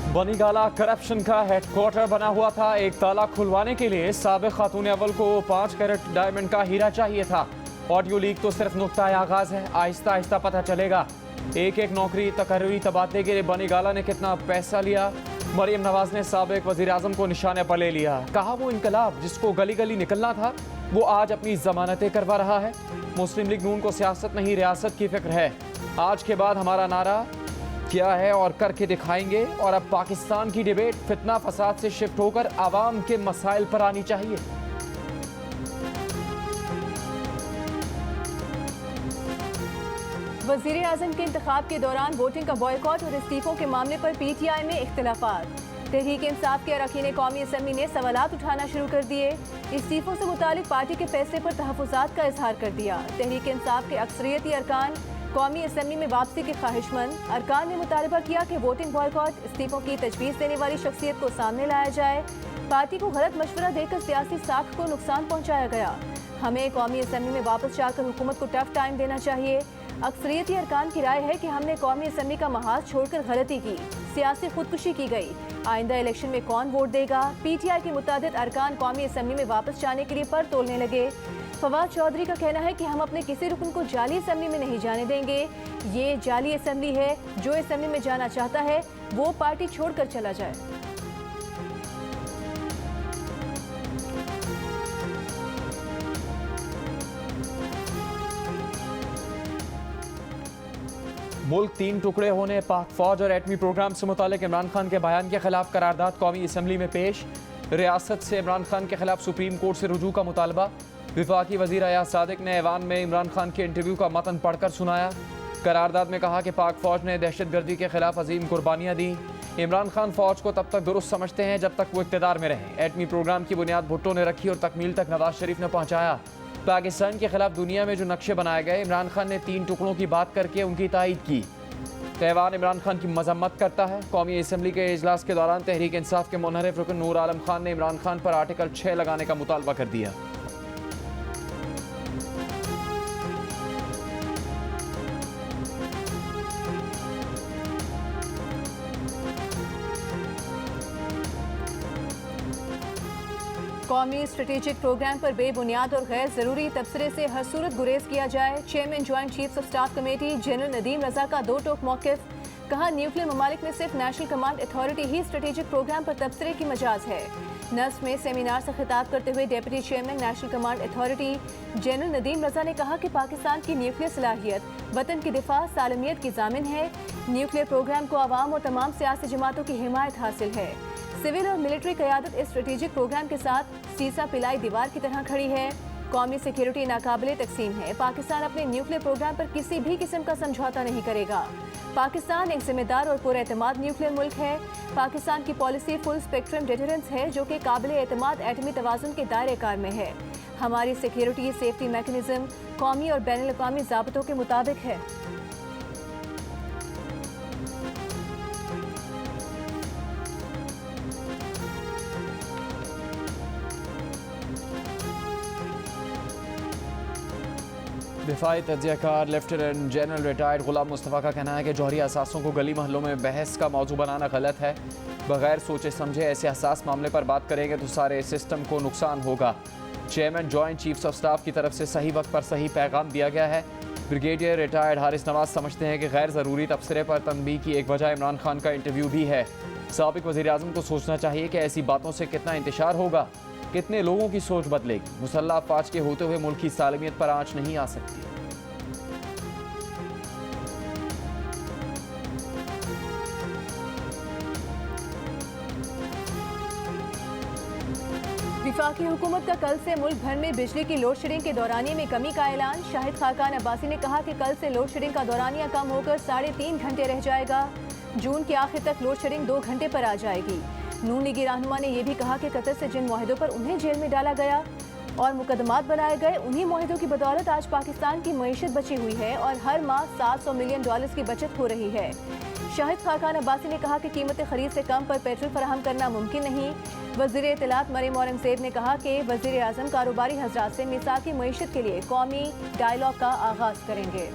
Banigala corruption का headquarter बना हुआ था। एक ताला खुलवाने के लिए साबिक खातून अव्वल को 5 कैरेट डायमंड का हीरा चाहिए था। ऑडियो लीक तो सिर्फ नुक्ता आगाज है, आहिस्ता आहिस्ता पता चलेगा। एक एक नौकरी तकर्री तबादले के लिए बनीगाला ने कितना पैसा लिया। मरियम नवाज ने साबिक वजीर आजम को निशाने पर ले लिया। कहा वो इनकलाब जिसको गली गली निकलना था वो आज अपनी जमानतें करवा रहा है। मुस्लिम लीग नून को सियासत नहीं रियासत की फिक्र है। आज के बाद हमारा नारा क्या है और करके दिखाएंगे। और अब पाकिस्तान की डिबेट फितना फसाद से शिफ्ट होकर आवाम के मसाइल पर आनी चाहिए। वजीर आजम के इंतखाब के दौरान वोटिंग का बॉयकॉट और इस्तीफों के मामले पर PTI में इख्तिलाफात। तहरीक इंसाफ के अरकान कौमी असम्बली ने सवालात उठाना शुरू कर दिए। इस्तीफों से मुतालिक पार्टी के फैसले पर तहफ़्फ़ुज़ात का इजहार कर दिया। तहरीक इंसाफ के अक्सरियती अरकान कौमी असम्बली में वापसी के ख्वाहिशमंद अरकान ने मुतालबा किया कि वोटिंग बॉयकॉट इस्तीफों की तजवीज़ देने वाली शख्सियत को सामने लाया जाए। पार्टी को गलत मशवरा देकर सियासी साख को नुकसान पहुँचाया गया। हमें कौमी असम्बली में वापस जाकर हुकूमत को टफ टाइम देना चाहिए। अक्सरियती अरकान की राय है कि हमने कौमी असम्बली का महाज छोड़कर गलती की, सियासी खुदकुशी की गई। आइंदा इलेक्शन में कौन वोट देगा। PTI के मुतादिद अरकान कौमी असम्बली में वापस जाने के लिए पर तोलने लगे। फवाद चौधरी का कहना है कि हम अपने किसी रुकन को जाली असम्बली में नहीं जाने देंगे। ये जाली असम्बली है, जो असम्बली में जाना चाहता है वो पार्टी छोड़कर चला जाए। मुल्क 3 टुकड़े होने, पाक फौज और एटमी प्रोग्राम से मुतालिक इमरान खान के बयान के खिलाफ करारदाद कौमी असम्बली में पेश। रियासत से इमरान खान के खिलाफ सुप्रीम कोर्ट से रुजू का मुतालबा। विफाकी वजीर अयाज सादिक ने ऐवान में इमरान खान के इंटरव्यू का मतन पढ़कर सुनाया। करारदाद में कहा कि पाक फौज ने दहशत गर्दी के खिलाफ अजीम कुर्बानियाँ दी। इमरान खान फौज को तब तक दुरुस्त समझते हैं जब तक वो इक़्तिदार में रहे। एटमी प्रोग्राम की बुनियाद भुट्टो ने रखी और तकमील तक नवाज शरीफ ने पहुँचाया। पाकिस्तान के खिलाफ दुनिया में जो नक्शे बनाए गए, इमरान खान ने 3 टुकड़ों की बात करके उनकी तायीद की। तैवान इमरान खान की मजम्मत करता है। कौमी असम्बली के इजलास के दौरान तहरीक इंसाफ के मुनहरिफ रुकन नूर आलम खान ने इमरान खान पर आर्टिकल 6 लगाने का मुतालबा कर दिया। कौमी स्ट्रेटेजिक प्रोग्राम पर बेबुनियाद और गैर जरूरी तबसरे से हर सूरत गुरेज किया जाए। Chairman joint chiefs of staff committee general Nadeem Raza का 2 टोक मौक़िफ़। कहा न्यूक्लियर ममालिक में सिर्फ नेशनल कमांड अथॉरिटी ही स्ट्रेटेजिक प्रोग्राम पर तबसरे की मजाज है। नस्फ में सेमिनार से खिताब करते हुए deputy chairman national command authority general Nadeem Raza ने कहा कि पाकिस्तान की न्यूक्लियर सलाहियत वतन की दिफा सालमियत की जामिन है। न्यूक्लियर प्रोग्राम को आवाम और तमाम सियासी जमातों की हिमायत हासिल है। सिविल और मिलिट्री क़यादत इस स्ट्रेटेजिक प्रोग्राम के साथ सीसा पिलाई दीवार की तरह खड़ी है। कौमी सिक्योरिटी नाकाबिले तकसीम है। पाकिस्तान अपने न्यूक्लियर प्रोग्राम पर किसी भी किस्म का समझौता नहीं करेगा। पाकिस्तान एक जिम्मेदार और पुरएतमाद न्यूक्लियर मुल्क है। पाकिस्तान की पॉलिसी फुल स्पेक्ट्रम डिटरेंस है जो कि काबिल एतमाद एटमी तवाज़ुन के दायरे कार में है। हमारी सिक्योरिटी सेफ्टी मैकेनिज्म कौमी और बैनुल अक़वामी ज़ाब्तों के मुताबिक है। दिफाई तज्ज़ियाकार लेफ्टिनेंट जनरल रिटायर्ड गुलाम मुस्तफ़ा का कहना है कि जौहरी असासों को गली महलों में बहस का मौजू बनाना गलत है। बगैर सोचे समझे ऐसे हसास मामले पर बात करेंगे तो सारे सिस्टम को नुकसान होगा। Chairman joint chiefs of staff की तरफ से सही वक्त पर सही पैगाम दिया गया है। ब्रिगेडियर रिटायर्ड हारिस नवाज समझते हैं कि गैर ज़रूरी तबसरे पर तनबीह की एक वजह इमरान खान का इंटरव्यू भी है। साबिक वज़ीर आज़म को सोचना चाहिए कि ऐसी बातों से कितना इंतशार होगा, कितने लोगों की सोच बदलेगी। मुसल्लह अफवाज के होते हुए मुल्क की सालमियत पर आंच नहीं आ सकती। वफाकी हुकूमत का कल से मुल्क भर में बिजली की लोड शेडिंग के दौरानिये में कमी का ऐलान। शाहिद खाकान अब्बासी ने कहा कि कल से लोड शेडिंग का दौरानिया कम होकर 3.5 घंटे रह जाएगा। जून के आखिर तक लोड शेडिंग 2 घंटे पर आ जाएगी। नून लीगी रहनुमा ने यह भी कहा कि कतर से जिन मुआहिदों पर उन्हें जेल में डाला गया और मुकदमात बनाए गए, उन्हीं मुआहिदों की बदौलत आज पाकिस्तान की मईशत बची हुई है और हर माह $700 मिलियन की बचत हो रही है। शाहिद खाकान अब्बासी ने कहा कि कीमत खरीद से कम पर पेट्रोल फराहम करना मुमकिन नहीं। वज़ीर इत्तलात मरियम औरंगज़ेब ने कहा कि वज़ीर आज़म कारोबारी हज़रात से मिसाकी मईशत के लिए कौमी डायलॉग का आगाज़ करेंगे।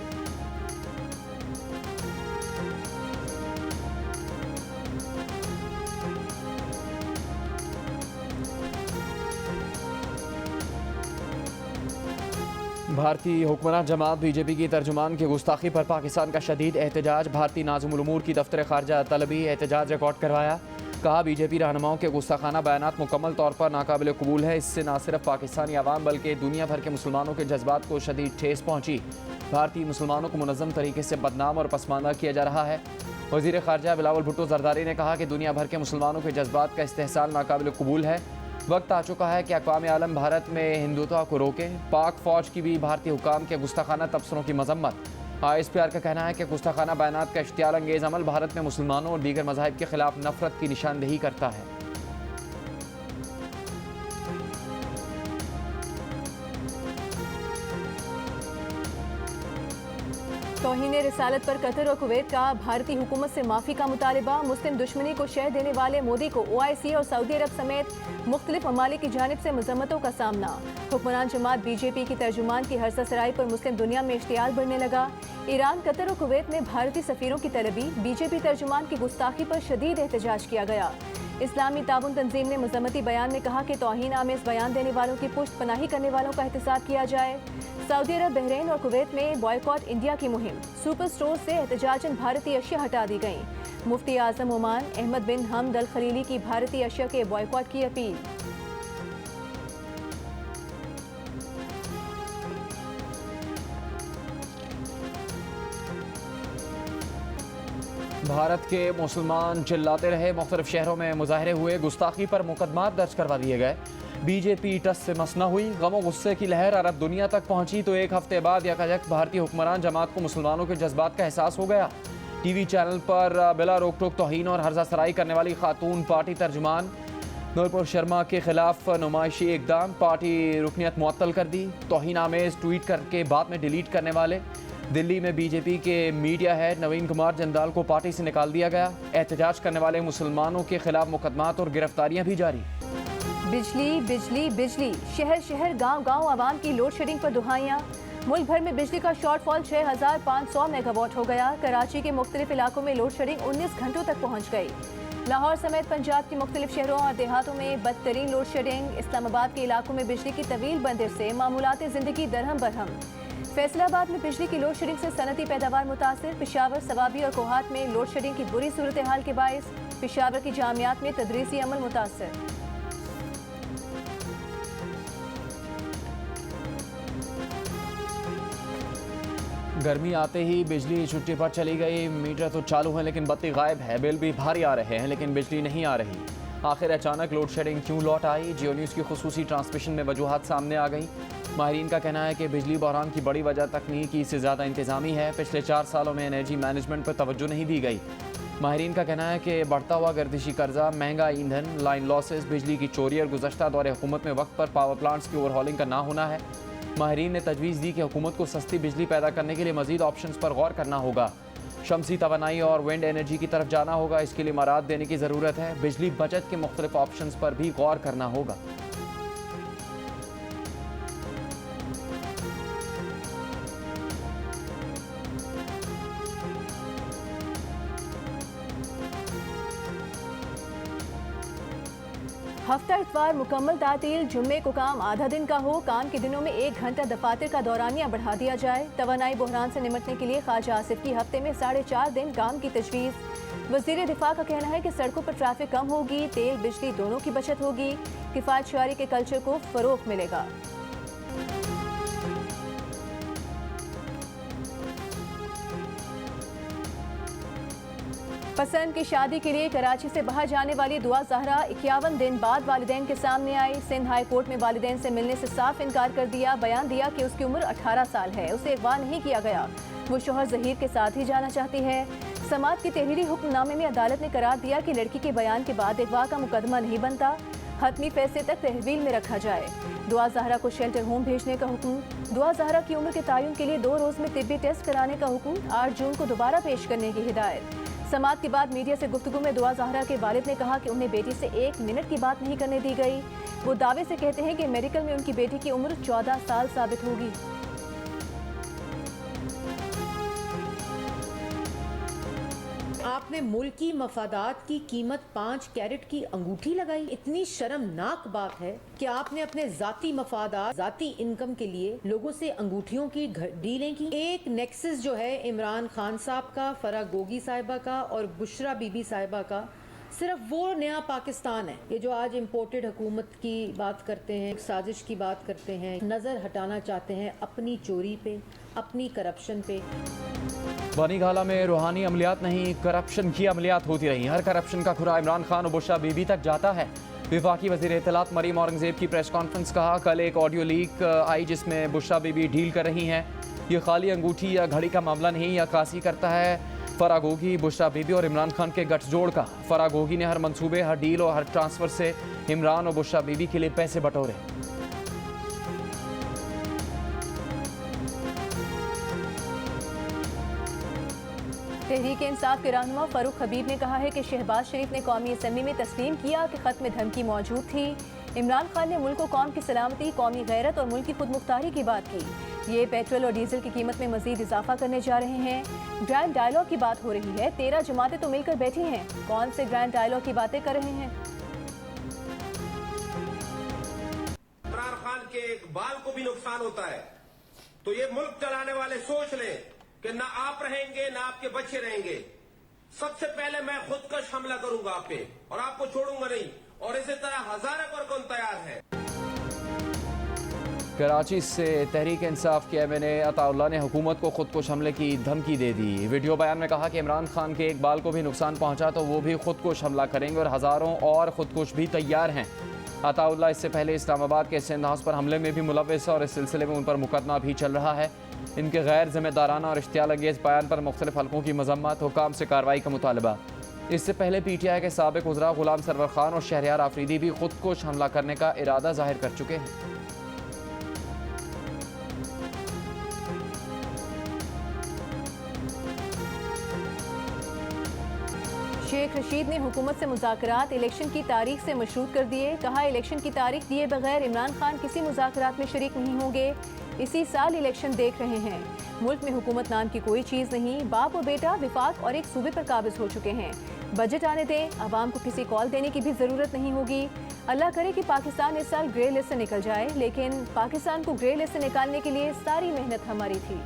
भारतीय हुक्मरान जमात बीजेपी की तर्जुमान की गुस्ताखी पर पाकिस्तान का शदीद एहतजाज। भारतीय नाज़िमुल उमूर की दफ्तर खारजा तलबी एहतजाज रिकॉर्ड करवाया। कहा बीजेपी रहनुमाओं के गुस्ताखाना बयानात मुकम्मल तौर पर नाकाबिल कबूल है। इससे न सिर्फ पाकिस्तानी अवाम बल्कि दुनिया भर के मुसलमानों के जज्बात को शदीद ठेस पहुँची। भारतीय मुसलमानों को मुनज़्ज़म तरीके से बदनाम और पसमानदा किया जा रहा है। वज़ीर ख़ारजा बिलावल भुट्टो ज़रदारी ने कहा कि दुनिया भर के मुसलमानों के जज्बात का इस्तेहसाल नाकाबिल कबूल है। वक्त आ चुका है कि अक़वाम आलम भारत में हिंदुत्व को रोकें। पाक फ़ौज की भी भारतीय हुकाम के गुस्ताखाना तबसरों की मजम्मत। ISPR का कहना है कि गुस्ताखाना बयानात का इश्तियाल अंगेज़ अमल भारत में मुसलमानों और दीगर मज़ाहिब के खिलाफ नफरत की निशानदेही करता है। तौहीन रिसालत पर कतर और कुवैत का भारतीय हुकूमत से माफ़ी का मुतालबा। मुस्लिम दुश्मनी को शह देने वाले मोदी को OIC और सऊदी अरब समेत मुख्तलिफ ममालिक की जानिब से मजम्मतों का सामना। हुक्मरान जमात BJP की तर्जुमान की हरसा सराई पर मुस्लिम दुनिया में इश्तियाल बढ़ने लगा। ईरान, कतर और कुवैत में भारतीय सफ़ीरों की तलबी। BJP तर्जुमान की गुस्ताखी पर शदीद एहतजाज किया गया। इस्लामी ताउन तंजीम ने मजम्मती बयान में कहा कि तौहीन आमेज़ बयान देने वालों की पुष्ट पनाही करने वालों का एहतसाब किया जाए। सऊदी अरब, बहरीन और कुवैत में बॉयकॉट इंडिया की मुहिम। सुपर स्टोर से एहतजाजन भारतीय अशिया हटा दी गईं। मुफ्ती आज़म ओमान अहमद बिन हमद अल खलीली की भारतीय अशिया के बॉयकॉट की अपील। भारत के मुसलमान चिल्लाते रहे। मुख्तलिफ शहरों में मुजाहरे हुए। गुस्ताखी पर मुकदमात दर्ज करवा दिए गए। BJP टस से मस न हुई। गम और गुस्से की लहर अरब दुनिया तक पहुंची तो एक हफ्ते बाद यकायक भारतीय हुक्मरान जमात को मुसलमानों के जज्बात का एहसास हो गया। TV चैनल पर बिला रोक टोक तौहीन और हर्जा सराई करने वाली खातून पार्टी तर्जुमान नूरपुर शर्मा के खिलाफ नुमाइशी इकदाम। पार्टी रुकनियत मुअत्तल कर दी। तौहीन आमेज ट्वीट करके बाद में डिलीट करने वाले। दिल्ली में BJP के मीडिया हेड नवीन कुमार जंदाल को पार्टी से निकाल दिया गया। एहतजाज करने वाले मुसलमानों के खिलाफ मुकदमात और गिरफ्तारियां भी जारी। बिजली बिजली बिजली, शहर शहर गांव गांव आवाम की लोड शेडिंग पर दुहाइयां। मुल्क भर में बिजली का शॉर्टफॉल 6500 मेगावाट हो गया। कराची के मुख्तलिफ इलाकों में लोड शेडिंग 19 घंटों तक पहुँच गई। लाहौर समेत पंजाब के मुख्तलिफ शहरों और देहातों में बदतरीन लोड शेडिंग। इस्लामाबाद के इलाकों में बिजली की तवील बंदिश से मामूलात ज़िंदगी दरहम बरहम। फैसलाबाद में बिजली की लोड शेडिंग से सनती पैदावार मुतासिर। पेशावर, सवाबी और कोहाट में लोड शेडिंग की बुरी सूरत हाल के बायस पेशावर की जामियात में तदरीसी अमल मुतासिर। गर्मी आते ही बिजली छुट्टी पर चली गई। मीटर तो चालू है लेकिन बत्ती गायब है। बिल भी भारी आ रहे हैं लेकिन बिजली नहीं आ रही। आखिर अचानक लोड शेडिंग क्यों लौट आई? जियो न्यूज़ की खुसूसी ट्रांसमिशन में वजूहात सामने आ गई। माहिरीन का कहना है कि बिजली बहरान की बड़ी वजह तकनीकी से ज़्यादा इंतज़ामी है। पिछले 4 सालों में एनर्जी मैनेजमेंट पर तवज्जो नहीं दी गई। माहिरीन का कहना है कि बढ़ता हुआ गर्दिशी कर्जा, महंगा ईंधन, लाइन लॉसेस, बिजली की चोरी और गुज़श्ता दौरे हुकूमत में वक्त पर पावर प्लांट्स की ओवरहॉलिंग का ना होना है। माहिरीन ने तजवीज़ दी कि हुकूमत को सस्ती बिजली पैदा करने के लिए मज़ीद ऑप्शंस पर गौर करना होगा। शमसी तवानाई और विंड एनर्जी की तरफ जाना होगा। इसके लिए मराद देने की ज़रूरत है। बिजली बचत के मुख्तलिफ ऑप्शंस पर भी गौर करना होगा। हफ्ता इतवार मुकम्मल तातील। जुम्मे को काम आधा दिन का हो। काम के दिनों में 1 घंटा दफातर का दौरानिया बढ़ा दिया जाए। तवानाई बहरान से निमटने के लिए ख्वाजा आसिफ की हफ्ते में 4.5 दिन काम की तजवीज़। वज़ीर दिफा का कहना है कि सड़कों पर ट्रैफिक कम होगी। तेल बिजली दोनों की बचत होगी। किफ़ायत शुआरी के कल्चर को फ़रोग़ मिलेगा। पसंद की शादी के लिए कराची से बाहर जाने वाली दुआ ज़हरा 51 दिन बाद वालिदैन के सामने आई। सिंध हाई कोर्ट में वालिदैन से मिलने से साफ इनकार कर दिया। बयान दिया कि उसकी उम्र 18 साल है, उसे अगवा नहीं किया गया। वो शोहर ज़हीर के साथ ही जाना चाहती है। समात के तहरीरी हुक्मनामे में अदालत ने करार दिया कि लड़की के बयान के बाद अगवा का मुकदमा नहीं बनता। हतमी फैसले तक तहवील में रखा जाए। दुआ ज़हरा को शेल्टर होम भेजने का हुक्म। दुआ ज़हरा की उम्र के तयन के लिए 2 रोज़ में तिब्बी टेस्ट कराने का हुक्म। 8 जून को दोबारा पेश करने की हिदायत। समात के बाद मीडिया से गुफ्तगू में दुआ ज़हरा के वालिद ने कहा कि उन्हें बेटी से 1 मिनट की बात नहीं करने दी गई। वो दावे से कहते हैं कि मेडिकल में उनकी बेटी की उम्र 14 साल साबित होगी। आप आपने मुल्की मफादात की कीमत 5 कैरेट की अंगूठी लगाई। इतनी शर्मनाक बात है कि आपने अपने जाती मफादात, जाती इनकम के लिए लोगों से अंगूठियों की डीलें की। एक नेक्सस जो है इमरान खान साहब का, फराह गोगी साहिबा का और बुशरा बीबी साहिबा का, सिर्फ वो नया पाकिस्तान है। ये जो आज इम्पोर्टेड हुकूमत की बात करते हैं, साजिश की बात करते हैं, नज़र हटाना चाहते हैं अपनी चोरी पे, अपनी करप्शन पे। बनी गाला में रूहानी अमलियात नहीं, करप्शन की अमलियात होती रही। हर करप्शन का खुरा इमरान खान और बुशरा बीबी तक जाता है। वफाकी वज़ीर इत्तलात मरीम औरंगज़ेब की प्रेस कॉन्फ्रेंस। कहा कल एक ऑडियो लीक आई जिसमें बुशरा बीबी डील कर रही हैं। ये खाली अंगूठी या घड़ी का मामला नहीं, यह अक्कासी करता है फराह गोगी, बुशरा बीबी और इमरान खान के गठजोड़ का। फराह गोगी ने हर मंसूबे, हर डील और हर ट्रांसफर से इमरान और बुशरा बीबी के लिए पैसे बटोरे। तहरीक इंसाफ के रहनुमा फारूक हबीब ने कहा है कि शहबाज शरीफ ने कौमी असम्बली में तस्लीम किया कि खत में धमकी मौजूद थी। इमरान खान ने मुल्क को कौम की सलामती, कौमी गैरत और मुल्क की खुद मुख्तारी की बात की। ये पेट्रोल और डीजल की कीमत में मजीद इजाफा करने जा रहे हैं। ग्रैंड डायलॉग की बात हो रही है। 13 जमातें तो मिलकर बैठी हैं। कौन से ग्रैंड डायलॉग की बातें कर रहे हैं? इमरान खान के एक बाल को भी नुकसान होता है तो ये मुल्क चलाने वाले सोच लें कि ना आप रहेंगे ना आपके बच्चे रहेंगे। सबसे पहले मैं खुदकश हमला करूंगा आप पे और आपको छोड़ूंगा नहीं, और इसी तरह हजारों पर कौन तैयार है। कराची से तहरीक इंसाफ के एमएनए अताउल्लाह ने हुकूमत को खुदकुश हमले की धमकी दे दी। वीडियो बयान में कहा कि इमरान खान के एक बाल को भी नुकसान पहुंचा तो वो भी खुदकुश हमला करेंगे और हज़ारों और खुदकुश भी तैयार हैं। अताउल्लाह इससे पहले इस्लामाबाद के सेंध हाउस पर हमले में भी मुलव्वस है और इस सिलसिले में उन पर मुकदमा भी चल रहा है। इनके गैर जिम्मेदाराना और इश्तियाल अंगेज़ बयान पर मुख्तलिफ हलकों की मजम्मत, हुकाम से कार्रवाई का मुतालबा। इससे पहले पीटीआई के साबिक उज़रा गुलाम सरवर खान और शहरयार आफरीदी भी खुदकुश हमला करने का इरादा जाहिर कर चुके हैं। शेख रशीद ने हुकूमत से मुज़ाकरात इलेक्शन की तारीख से मशरूत कर दिए। कहा इलेक्शन की तारीख दिए बगैर इमरान खान किसी मुज़ाकरात में शरीक नहीं होंगे। इसी साल इलेक्शन देख रहे हैं। मुल्क में हुकूमत नाम की कोई चीज़ नहीं। बाप और बेटा विफाक और एक सूबे पर काबिज हो चुके हैं। बजट आने दें, आवाम को किसी कॉल देने की भी ज़रूरत नहीं होगी। अल्लाह करे कि पाकिस्तान इस साल ग्रे लिस्ट से निकल जाए, लेकिन पाकिस्तान को ग्रे लिस्ट से निकालने के लिए सारी मेहनत हमारी थी।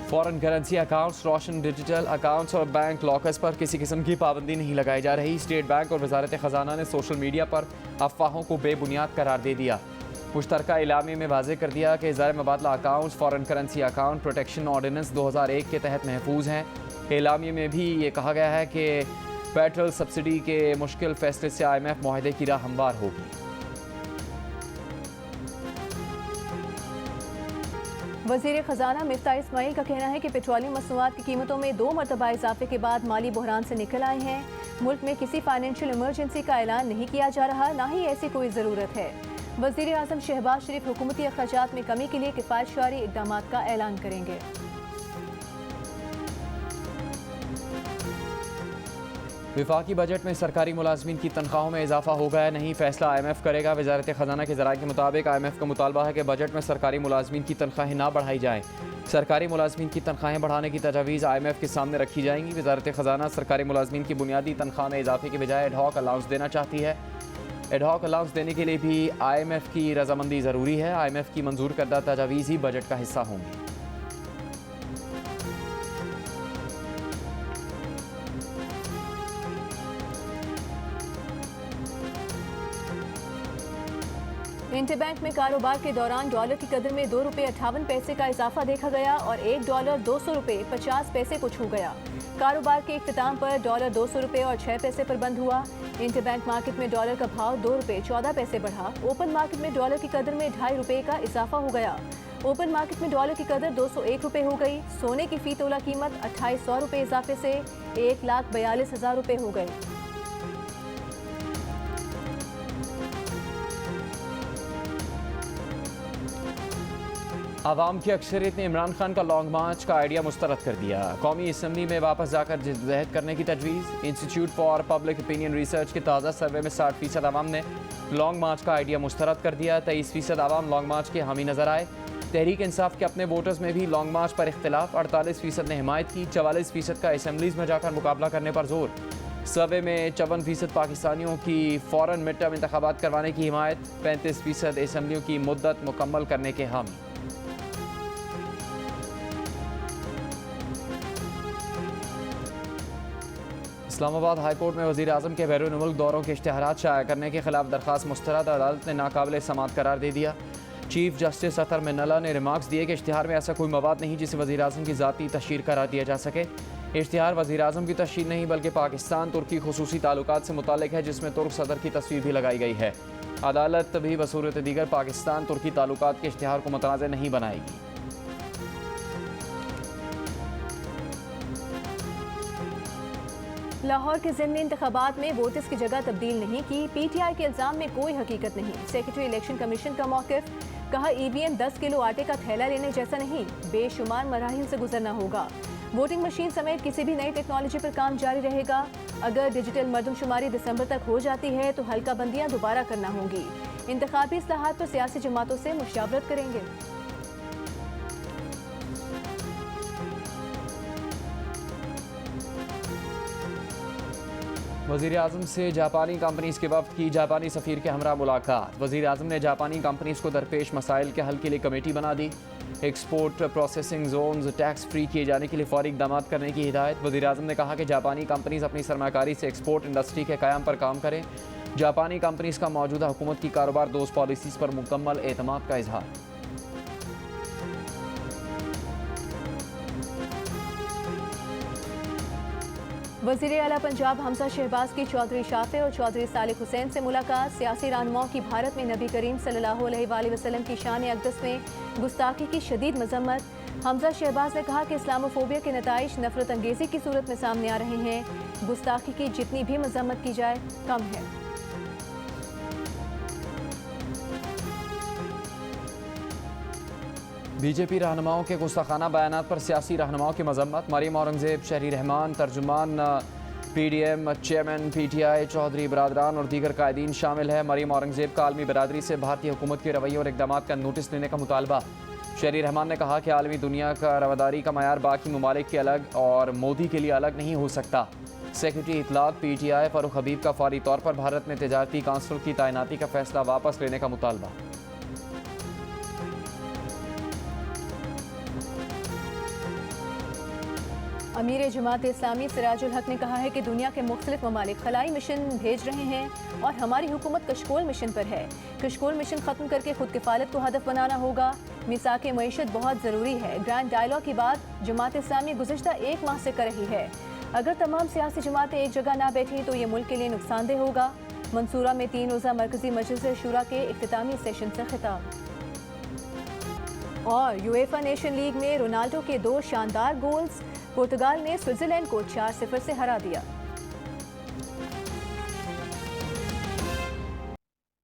फॉरेन करेंसी अकाउंट्स, रोशन डिजिटल अकाउंट्स और बैंक लॉकर्स पर किसी किस्म की पाबंदी नहीं लगाई जा रही। स्टेट बैंक और वजारत ख़जाना ने सोशल मीडिया पर अफवाहों को बेबुनियाद करार दे दिया। मुश्तरका इलामी में वाज़ेह कर दिया कि ज़र मुबादला accounts foreign currency account protection ordinance 2001 के तहत महफूज हैं। इलामी में भी ये कहा गया है कि पेट्रोल सब्सिडी के मुश्किल फैसले से IMF मुआहदे की राह हमवार होगी। वज़ीर ख़जाना मिफ्ता इस्माइल का कहना है कि पेट्रोलियम मसनूआत की कीमतों में 2 मरतबा इजाफे के बाद माली बहरान से निकल आए हैं। मुल्क में किसी फाइनेंशियल इमरजेंसी का ऐलान नहीं किया जा रहा, ना ही ऐसी कोई ज़रूरत है। वज़ीर आज़म शहबाज शरीफ हुकूमती अखराजात में कमी के लिए किफ़ायतशारी इक़दाम का ऐलान करेंगे। विफाकी बजट में सरकारी मुलाजमीन की तनख्वाहों में इजाफा होगा या नहीं, फैसला IMF करेगा। वजारत ख़जाना के ज़राए के मुताबिक IMF का मुतालबा है कि बजट में सरकारी मुलाजमीन की तनख्वाहें ना बढ़ाई जाएँ। सरकारी मुलाजमीन की तनख्वाहें बढ़ाने की तजवीज़ IMF के सामने रखी जाएंगी। वजारत ख़जाना सरकारी मुलाजमीन की बुनियादी तनख्वाह में इजाफे के बजाय एडहॉक अलाउंस देना चाहती है। एडहॉक अलाउंस देने के लिए भी IMF की रजामंदी ज़रूरी है। IMF की मंजूर करदा तजावीज़ ही बजट का हिस्सा होंगी। इंटरबैंक में कारोबार के दौरान डॉलर की कदर में 2 रुपये 58 पैसे का इजाफा देखा गया और $1 200 रुपये 50 पैसे को छू गया। कारोबार के इख्तिताम पर डॉलर 200 रुपये और 6 पैसे पर बंद हुआ। इंटरबैंक मार्केट में डॉलर का भाव 2 रुपये 14 पैसे बढ़ा। ओपन मार्केट में डॉलर की कदर में 2.5 रुपये का इजाफा हो गया। ओपन मार्केट में डॉलर की कदर 201 रुपये हो गई। सोने की फी तोला कीमत 2800 रुपये इजाफे से 1,42,000 रुपये हो गई। आवाम की अक्सरियत ने इमरान खान का लॉन्ग मार्च का आइडिया मुस्तरद कर दिया। कौमी असम्बली में वापस जाकर जद्दोजहद करने की तजवीज़। Institute for public opinion research के ताज़ा सर्वे में 60% आवाम ने लॉन्ग मार्च का आइडिया मुस्तरद कर दिया। 23% आवाम लॉन्ग मार्च के हामी नजर आए। तहरीक इंसाफ के अपने वोटर्स में भी लॉन्ग मार्च पर इख्तिलाफ, 48% ने हिमायत की, 44% का असेंबलीज में जाकर मुकाबला करने पर जोर। सर्वे में 54% पाकिस्तानियों की फ़ौरन मिड टर्म इंतखाबात करवाने की हिमायत, 35% असेंबलियों की मुद्दत मुकम्मल करने के हामी। इस्लामाबाद हाई कोर्ट में वज़ीर आज़म के बैरून मुल्क दौरों के इश्तिहारात शाया करने के खिलाफ दरख्वास्त मुस्तरद, अदालत ने नाकाबिल समाअत करार दे दिया। चीफ जस्टिस अतर मिन्नल्ला ने रिमार्क्स दिए कि इश्तिहार में ऐसा कोई मवाद नहीं जिसे वज़ीर आज़म की ज़ाती तशहीर करार दिया जा सके। इश्तिहार वज़ीर आज़म की तशहीर नहीं बल्कि पाकिस्तान तुर्की खुसूसी ताल्लुकात से मुताल्लिक़ है, जिसमें तुर्क सदर की तस्वीर भी लगाई गई है। अदालत भी बसूरत दीगर पाकिस्तान तुर्की ताल्लुकात के इश्तिहार को मुतनाज़ नहीं बनाएगी। लाहौर के ज़िमनी इंतखाबात में वोटर्स की जगह तब्दील नहीं की, PTI के इल्ज़ाम में कोई हकीकत नहीं। सेक्रेटरी इलेक्शन कमीशन का मौक़िफ़, कहा EVM 10 किलो आटे का थैला लेने जैसा नहीं, बेशुमार मराहिल से गुजरना होगा। वोटिंग मशीन समेत किसी भी नई टेक्नोलॉजी पर काम जारी रहेगा। अगर डिजिटल मरदमशुमारी दिसंबर तक हो जाती है तो हल्का बंदियाँ दोबारा करना होंगी। इंतखाबी इस्लाहात पर सियासी जमातों से मुशावरत करेंगे। वज़ीर आज़म से जापानी कंपनीज़ के वफ़द की जापानी सफ़ीर के हमरा मुलाकात। वज़ीर आज़म ने जापानी कंपनीज़ को दरपेश मसाइल के हल के लिए कमेटी बना दी। Export processing zones tax free किए जाने के लिए फौरी इक़दाम करने की हिदायत। वज़ीर आज़म ने कहा कि जापानी कंपनीज़ अपनी सरमाकारी से एक्सपोर्ट इंडस्ट्री के क़याम पर काम करें। जापानी कंपनीज़ का मौजूदा हुकूमत की कारोबार दोस्त पॉलिसीज़ पर मुकम्मल एतमाद का इजहार। वज़ीर आला पंजाब हमजा शहबाज की चौधरी शाफे और चौधरी सालिक हुसैन से मुलाकात। सियासी रहनुमाओं की भारत में नबी करीम सल्लल्लाहु अलैहि वसल्लम की शान अक़दस में गुस्ताखी की शदीद मजम्मत। हमजा शहबाज ने कहा कि इस्लामोफोबिया के नताइज नफरत अंगेज़ी की सूरत में सामने आ रहे हैं। गुस्ताखी की जितनी भी मजम्मत की जाए कम है। बीजेपी रहनुमाओं के गुस्ताखाना बयानात पर सियासी रहनुमाओं की मजम्मत। मरीम औरंगज़ेब, शहरी रहमान, तर्जुमान PDM, चेयरमैन PTI, चौधरी बरादरान और दीगर कायदीन शामिल है। मरीम औरंगज़ेब का आलमी बरादरी से भारतीय हुकूमत के रवैये और इक़दाम का नोटिस लेने का मुतालबा। शहरी रहमान ने कहा कि आलमी दुनिया का रवादारी का मयार बाकी ममालिक के अलग और मोदी के लिए अलग नहीं हो सकता। सेक्रेटरी इतलात PTI फ़ारूक हबीब का फौरी तौर पर भारत में तजारती काउंसिल की तैनाती का फैसला वापस लेने का मुतालबा। अमीर जमात इस्लामी सिराजुल हक ने कहा है कि दुनिया के मुख्तलिफ ममालिक खलाई मिशन भेज रहे हैं और हमारी हुकूमत कशकोल मिशन पर है। कशकोल मिशन ख़त्म करके खुद किफ़ालत को हदफ बनाना होगा। मिसाक मईशत बहुत ज़रूरी है। ग्रैंड डायलॉग की बात जमात इस्लामी गुज़िश्ता 1 माह से कर रही है। अगर तमाम सियासी जमातें एक जगह ना बैठें तो ये मुल्क के लिए नुकसानदेह होगा। मंसूरा में 3 रोज़ा मरकज़ी मजलिस शुरा के इख्तितामी सेशन से खिताब। और यूएफा नेशन लीग में रोनाल्डो के 2 शानदार गोल्स। पुर्तगाल ने स्विट्ज़रलैंड को 4-0 से हरा दिया।